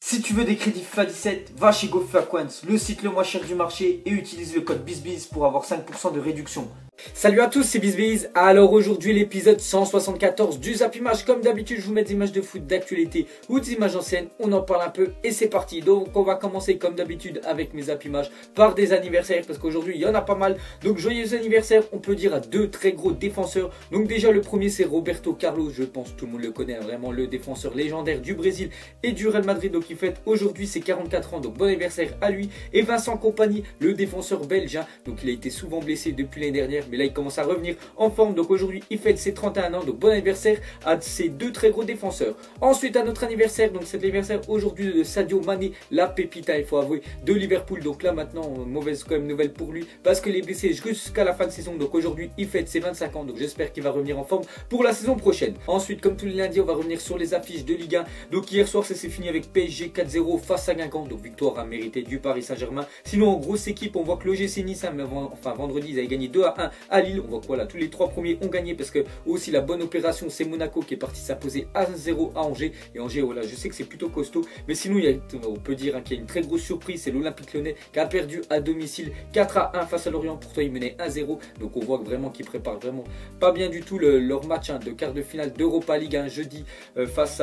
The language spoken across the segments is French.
Si tu veux des crédits FIFA 17, va chez GoFaQuance, le site le moins cher du marché et utilise le code BizBiz pour avoir 5% de réduction. Salut à tous, c'est BizBiz. Alors aujourd'hui l'épisode 174 du Zap Image. Comme d'habitude je vous mets des images de foot d'actualité ou des images anciennes, on en parle un peu et c'est parti. Donc on va commencer comme d'habitude avec mes Zap Images par des anniversaires parce qu'aujourd'hui il y en a pas mal. Donc joyeux anniversaire, on peut dire à deux très gros défenseurs. Donc déjà le premier c'est Roberto Carlos, je pense que tout le monde le connaît, vraiment le défenseur légendaire du Brésil et du Real Madrid. Donc il fête aujourd'hui ses 44 ans, donc bon anniversaire à lui. Et Vincent Kompany, le défenseur belge, donc il a été souvent blessé depuis l'année dernière, mais là il commence à revenir en forme. Donc aujourd'hui il fête ses 31 ans, donc bon anniversaire à ces deux très gros défenseurs. Ensuite à notre anniversaire, donc c'est l'anniversaire aujourd'hui de Sadio Mané, la pépita il faut avouer de Liverpool. Donc là maintenant mauvaise quand même nouvelle pour lui parce qu'il est blessé jusqu'à la fin de saison. Donc aujourd'hui il fête ses 25 ans, donc j'espère qu'il va revenir en forme pour la saison prochaine. Ensuite comme tous les lundis on va revenir sur les affiches de Ligue 1. Donc hier soir ça s'est fini avec PSG 4-0 face à Guingamp, donc victoire à mériter du Paris Saint-Germain. Sinon en grosse équipe on voit que l'OGC Nice, enfin vendredi ils avaient gagné 2-1 à Lille. On voit que voilà, tous les trois premiers ont gagné parce que aussi la bonne opération c'est Monaco qui est parti s'imposer 1-0 à Angers. Et Angers voilà, je sais que c'est plutôt costaud, mais sinon on peut dire qu'il y a une très grosse surprise, c'est l'Olympique Lyonnais qui a perdu à domicile 4-1 face à Lorient. Pourtant ils menaient 1-0, donc on voit vraiment qu'ils préparent vraiment pas bien du tout leur match de quart de finale d'Europa League jeudi face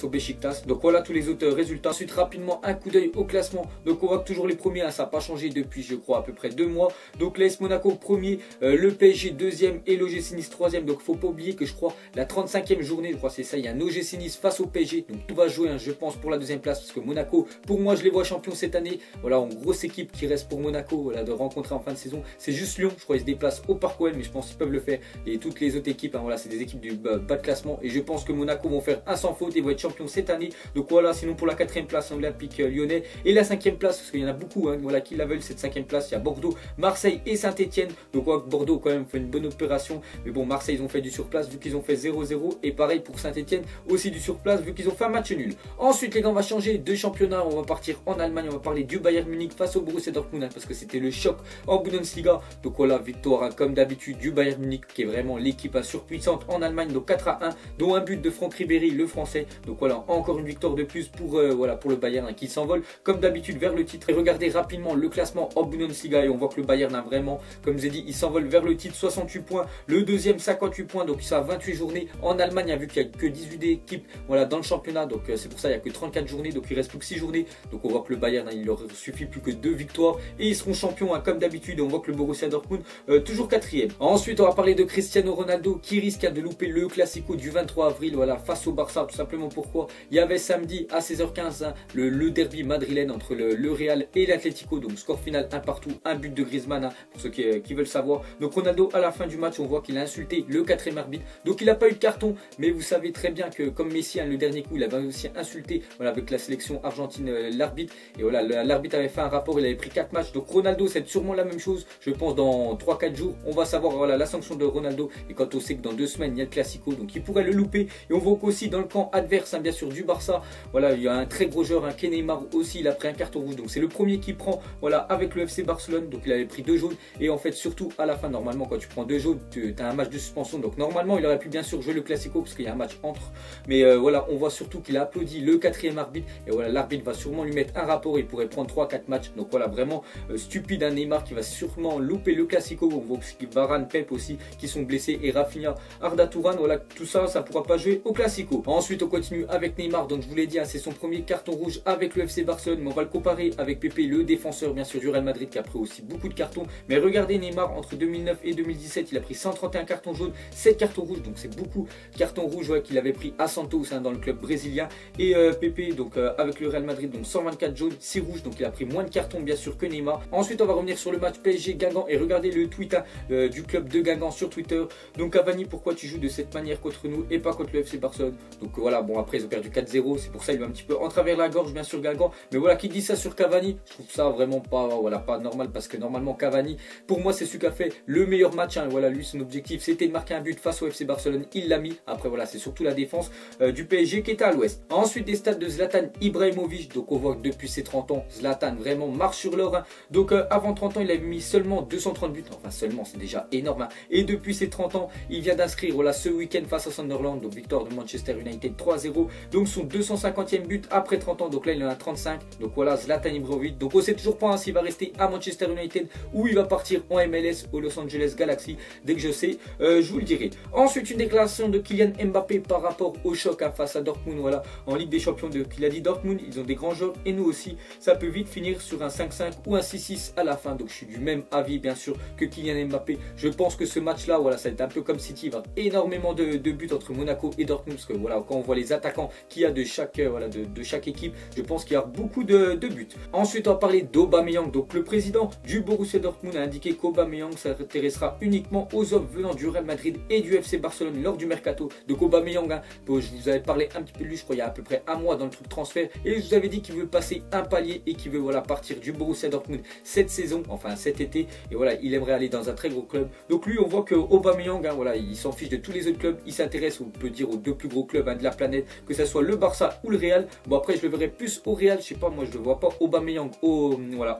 au Beşiktaş. Donc voilà tous les autres résultats. Ensuite rapidement un coup d'œil au classement. Donc on voit que toujours les premiers, ça n'a pas changé depuis je crois à peu près 2 mois. Donc l'AS Monaco premier, le PSG deuxième et l'OGC Nice troisième. Donc faut pas oublier que je crois la 35e journée, je crois c'est ça, il y a un OGC Nice face au PSG. Donc tout va jouer je pense pour la deuxième place parce que Monaco pour moi je les vois champions cette année. Voilà, en grosse équipe qui reste pour Monaco voilà, de rencontrer en fin de saison. C'est juste Lyon, je crois ils se déplacent au Parc OL, mais je pense qu'ils peuvent le faire. Et toutes les autres équipes, voilà, c'est des équipes du bas de classement. Et je pense que Monaco vont faire un sans faute et vont être champions cette année. Donc voilà, sinon pour la 4e place Olympique Lyonnais et la 5e place, parce qu'il y en a beaucoup voilà, qui la veulent cette 5e place, il y a Bordeaux, Marseille et Saint-Etienne. Donc voilà, Bordeaux quand même fait une bonne opération, mais bon Marseille ils ont fait du surplace vu qu'ils ont fait 0-0 et pareil pour Saint-Etienne aussi du surplace vu qu'ils ont fait un match nul. Ensuite les gars on va changer de championnat, on va partir en Allemagne, on va parler du Bayern Munich face au Borussia Dortmund parce que c'était le choc en Bundesliga. Donc voilà, victoire comme d'habitude du Bayern Munich qui est vraiment l'équipe surpuissante en Allemagne, donc 4-1 dont un but de Franck Ribéry le français. Donc voilà encore une victoire de plus pour le Bayern qui s'envole comme d'habitude vers le titre. Et regardez rapidement le classement en Bundesliga et on voit que le Bayern a vraiment, comme je vous ai dit, il s'envole vers le titre, 68 points, le deuxième 58 points, donc ça a 28 journées. En Allemagne a vu qu'il n'y a que 18 équipes voilà, dans le championnat, donc c'est pour ça il n'y a que 34 journées, donc il reste plus que 6 journées. Donc on voit que le Bayern il leur suffit plus que 2 victoires et ils seront champions comme d'habitude. On voit que le Borussia Dortmund toujours 4e. Ensuite on va parler de Cristiano Ronaldo qui risque de louper le Classico du 23 avril voilà, face au Barça. Tout simplement pourquoi il y avait samedi à 16h15 le derby madrilène entre le Real et l'Atlético, donc score final 1 partout, un but de Griezmann pour ceux qui veulent savoir. Donc Ronaldo à la fin du match on voit qu'il a insulté le 4e arbitre, donc il n'a pas eu de carton, mais vous savez très bien que comme Messi le dernier coup il avait aussi insulté voilà, avec la sélection argentine l'arbitre, et voilà l'arbitre avait fait un rapport, il avait pris 4 matchs. Donc Ronaldo c'est sûrement la même chose, je pense dans 3-4 jours on va savoir voilà, la sanction de Ronaldo. Et quand on sait que dans 2 semaines il y a le Classico, donc il pourrait le louper. Et on voit qu'aussi dans le camp adverse bien sûr du Barça, voilà il y a un très gros joueur, Neymar aussi, il a pris un carton rouge, donc c'est le premier qui prend voilà, avec le FC Barcelone. Donc il avait pris 2 jaunes et en fait surtout à la fin normalement quand tu prends 2 jaunes tu as un match de suspension, donc normalement il aurait pu bien sûr jouer le Classico parce qu'il y a un match entre, mais voilà on voit surtout qu'il a applaudi le 4e arbitre et voilà l'arbitre va sûrement lui mettre un rapport, il pourrait prendre 3-4 matchs. Donc voilà vraiment stupide Neymar qui va sûrement louper le Classico. On voit que Varane, Pep aussi qui sont blessés et Rafinha, Arda Turan, voilà tout ça pourra pas jouer au Classico. Ensuite on continue avec Neymar, donc je vous l'ai dit c'est son premier carton rouge avec le FC Barcelone, mais on va le comparer avec Pepe, le défenseur bien sûr du Real Madrid qui a pris aussi beaucoup de cartons. Mais regardez Neymar entre 2009 et 2017 il a pris 131 cartons jaunes, 7 cartons rouges, donc c'est beaucoup de cartons rouges qu'il avait pris à Santos dans le club brésilien. Et Pepe donc avec le Real Madrid, donc 124 jaunes, 6 rouges, donc il a pris moins de cartons bien sûr que Neymar. Ensuite on va revenir sur le match PSG Guingamp et regardez le tweet du club de Guingamp sur Twitter. Donc Cavani, pourquoi tu joues de cette manière contre nous et pas contre le FC Barcelone? Donc voilà, bon après ils ont perdu 4-0, c'est pour ça il va un petit peu en travers la gorge bien sûr Guingamp. Mais voilà, qui dit ça sur Cavani, je trouve ça vraiment pas normal parce que normalement Cavani pour moi c'est celui qui a fait le meilleur match. Hein. Voilà, lui son objectif c'était de marquer un but face au FC Barcelone, il l'a mis. Après voilà, c'est surtout la défense du PSG qui était à l'ouest. Ensuite des stats de Zlatan Ibrahimovic. Donc on voit que depuis ses 30 ans, Zlatan vraiment marche sur l'or. Hein. Donc avant 30 ans, il avait mis seulement 230 buts. Enfin seulement, c'est déjà énorme. Hein. Et depuis ses 30 ans, il vient d'inscrire voilà, ce week-end face à Sunderland. Donc victoire de Manchester United 3-0. Donc son 250e but après 30 ans. Donc là, il en a 35. Donc voilà, Zlatan Ibrahimovic. Donc on sait toujours pas hein, s'il va rester à Manchester United ou il va partir en MLS au Los Angeles Galaxy. Dès que je sais, je vous le dirai. Ensuite, une déclaration de Kylian Mbappé par rapport au choc hein, face à Dortmund. Voilà, en Ligue des Champions, il a dit Dortmund, ils ont des grands joueurs et nous aussi. Ça peut vite finir sur un 5-5 ou un 6-6 à la fin. Donc je suis du même avis bien sûr que Kylian Mbappé. Je pense que ce match-là, voilà, ça va être un peu comme City. Il va y avoir énormément de buts entre Monaco et Dortmund. Parce que voilà, quand on voit les attaquants qu'il y a de chaque, de chaque équipe, je pense qu'il y a beaucoup de buts. Ensuite, on va parler d'Aubameyang. Donc le président du Borussia Dortmund a indiqué qu'Aubameyang s'intéressera uniquement aux offres venant du Real Madrid et du FC Barcelone lors du mercato. Donc Aubameyang, hein, je vous avais parlé un petit peu de lui, je crois, il y a à peu près un mois dans le truc transfert. Et je vous avais dit qu'il veut passer un palier et qu'il veut voilà, partir du Borussia Dortmund cette saison, enfin cet été. Et voilà, il aimerait aller dans un très gros club. Donc lui, on voit que Aubameyang, hein, voilà, il s'en fiche de tous les autres clubs. Il s'intéresse, on peut dire, aux deux plus gros clubs hein, de la planète, que ce soit le Barça ou le Real. Bon après, je le verrai plus au Real, je sais pas, moi je le vois pas Aubameyang au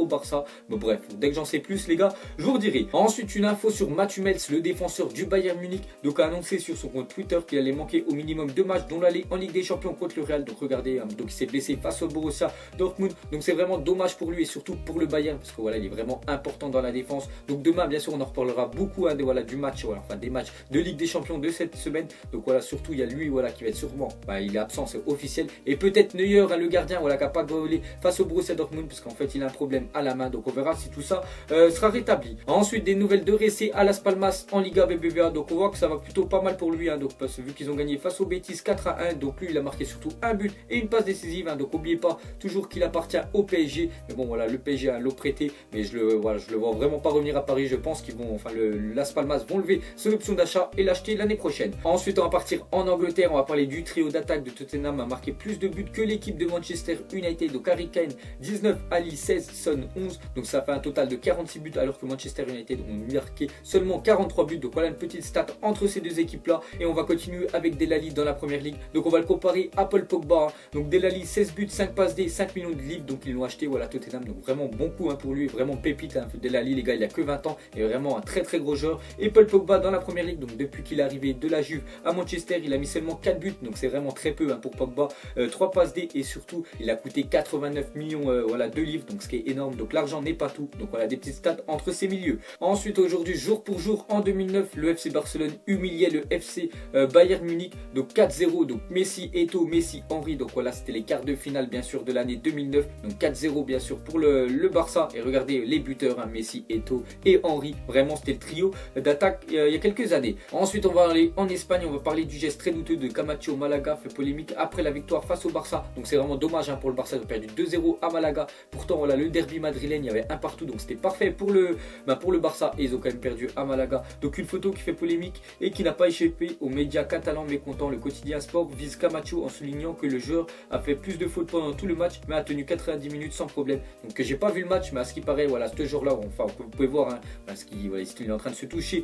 Barça. Bon bref, dès que j'en sais plus les gars, je vous redirai. Ensuite, une info sur Mats Hummels, le défenseur du Bayern Munich, donc a annoncé sur son compte Twitter qu'il allait manquer au minimum 2 matchs, dont l'aller en Ligue des Champions contre le Real. Donc regardez, hein, donc il s'est blessé face au Borussia Dortmund. Donc c'est vraiment dommage pour lui et surtout pour le Bayern parce que voilà, il est vraiment important dans la défense. Donc demain, bien sûr, on en reparlera beaucoup hein, du match, voilà, enfin des matchs de Ligue des Champions de cette semaine. Donc voilà, surtout il y a lui voilà qui va être sûrement, il est absent, c'est officiel. Et peut-être Neuer, hein, le gardien, voilà, capable de voler face au Borussia Dortmund parce qu'en fait il a un problème à la main. Donc on verra si tout ça sera rétabli. Ensuite des nouvelles de Ressé à Las Palmas en Liga BBVA. Donc on voit que ça va plutôt pas mal pour lui hein, donc parce que vu qu'ils ont gagné face au Betis 4-1, donc lui il a marqué surtout un but et une passe décisive hein, donc n'oubliez pas toujours qu'il appartient au PSG. Mais bon voilà, le PSG a l'eau prêté, mais je le vois vraiment pas revenir à Paris. Je pense qu'ils vont, enfin Las Palmas vont lever son option d'achat et l'acheter l'année prochaine. Ensuite on va partir en Angleterre, on va parler du trio d'attaque de Tottenham, a marqué plus de buts que l'équipe de Manchester United. Donc Harry Kane 19, Ali 16, Son 11, donc ça fait un total de 46 buts alors que Manchester United ont marqué seulement 43 buts. Donc voilà une petite stat entre ces deux équipes là. Et on va continuer avec Delali dans la première ligue. Donc on va le comparer à Paul Pogba hein. Donc Delali 16 buts, 5 passes D, 5 millions de livres. Donc ils l'ont acheté voilà Tottenham. Donc vraiment bon coup hein, pour lui, vraiment pépite hein. Delali les gars, il a que 20 ans et vraiment un très gros joueur. Et Paul Pogba dans la première ligue, donc depuis qu'il est arrivé de la Juve à Manchester, il a mis seulement 4 buts. Donc c'est vraiment très peu hein, pour Pogba. 3 passes D et surtout il a coûté 89 millions voilà, de livres. Donc ce qui est énorme. Donc l'argent n'est pas tout. Donc voilà des petites stats entre ces milieux. Ensuite aujourd'hui, jour pour jour, en 2009, le FC Barcelone humiliait le FC Bayern Munich, donc 4-0, donc Messi, Eto'o, Messi, Henry, donc voilà c'était les quarts de finale bien sûr de l'année 2009, donc 4-0 bien sûr pour le Barça. Et regardez les buteurs, hein, Messi, Eto'o et Henry, vraiment c'était le trio d'attaque il y a quelques années. Ensuite on va aller en Espagne, on va parler du geste très douteux de Camacho. Malaga fait polémique après la victoire face au Barça, donc c'est vraiment dommage hein, pour le Barça, ils ont perdu 2-0 à Malaga. Pourtant voilà le derby madrilène, il y avait un partout, donc c'était parfait pour le Barça et ils ont quand même perdu à Malaga. Donc une photo qui fait polémique et qui n'a pas échappé aux médias catalans mécontents. Le quotidien Sport vise Camacho en soulignant que le joueur a fait plus de fautes pendant tout le match mais a tenu 90 minutes sans problème. Donc j'ai pas vu le match, mais à ce qui paraît voilà ce jour là, enfin vous pouvez voir hein, parce qu'il voilà, est en train de se toucher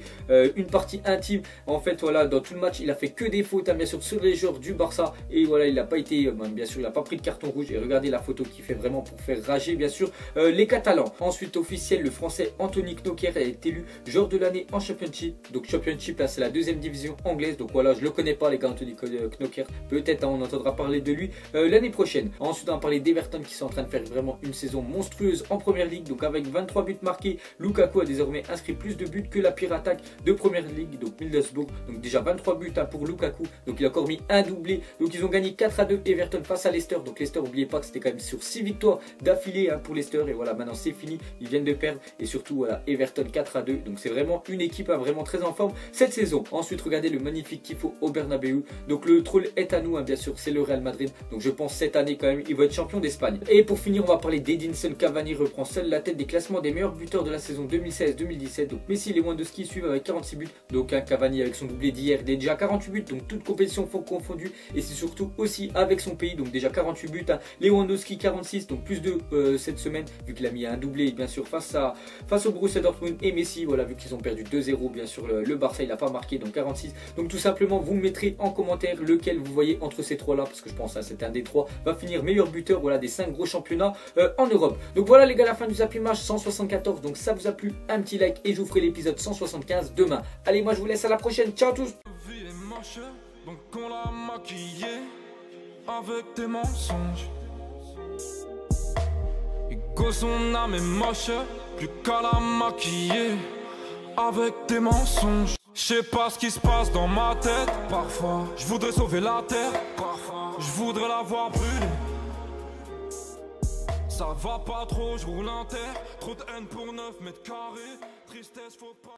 une partie intime. En fait voilà, dans tout le match il a fait que des fautes hein, bien sûr sur les joueurs du Barça et voilà il n'a pas été bien sûr il n'a pas pris de carton rouge. Et regardez la photo qui fait vraiment pour faire rager bien sûr les Catalans. Ensuite officiel, le français Anthony Knocker a été élu joueur de l'année en Championship. Donc Championship là c'est la deuxième division anglaise. Donc voilà, je le connais pas les gars, Anthony Knocker. Peut-être hein, on entendra parler de lui l'année prochaine. Ensuite on va parler d'Everton qui sont en train de faire vraiment une saison monstrueuse en première ligue. Donc avec 23 buts marqués, Lukaku a désormais inscrit plus de buts que la pire attaque de première ligue, donc Middlesbrough. Donc déjà 23 buts hein, pour Lukaku. Donc il a encore mis un doublé. Donc ils ont gagné 4-2 Everton face à Leicester. Donc Leicester, n'oubliez pas que c'était quand même sur 6 victoires d'affilée hein, pour Leicester. Et voilà, maintenant c'est fini, ils viennent de perdre. Et surtout voilà, Everton 4-2. Donc c'est vraiment une équipe hein, vraiment très en forme cette saison. Ensuite regardez le magnifique tifo au Bernabeu. Donc le troll est à nous hein, bien sûr, c'est le Real Madrid. Donc je pense cette année quand même il va être champion d'Espagne. Et pour finir on va parler d'Edinson Cavani, reprend seul la tête des classements des meilleurs buteurs de la saison 2016-2017. Donc Messi et Lewandowski suivent avec 46 buts. Donc un Cavani avec son doublé d'hier, il est déjà 48 buts. Donc toute compétition confondues. Et c'est surtout aussi avec son pays. Donc déjà 48 buts hein. Lewandowski 46, donc plus de cette semaine vu qu'il a mis un doublé bien sûr face au Borussia Dortmund. Et Messi Messi, voilà, vu qu'ils ont perdu 2-0, bien sûr le Barça il n'a pas marqué, donc 46. Donc tout simplement vous me mettrez en commentaire lequel vous voyez entre ces trois là, parce que je pense que c'est un des trois va finir meilleur buteur, voilà, des 5 gros championnats en Europe. Donc voilà les gars, la fin du Zappy Match 174, donc ça vous a plu, un petit like et je vous ferai l'épisode 175 demain. Allez, moi je vous laisse, à la prochaine, ciao à tous. Donc on l'a maquillé avec des mensonges. Et que son âme est moche, plus qu'à la maquiller avec des mensonges. Je sais pas ce qui se passe dans ma tête. Parfois, je voudrais sauver la terre. Parfois, je voudrais la voir brûler. Ça va pas trop, je roule un terre. Trop de haine pour 9 mètres carrés. Tristesse, faut pas.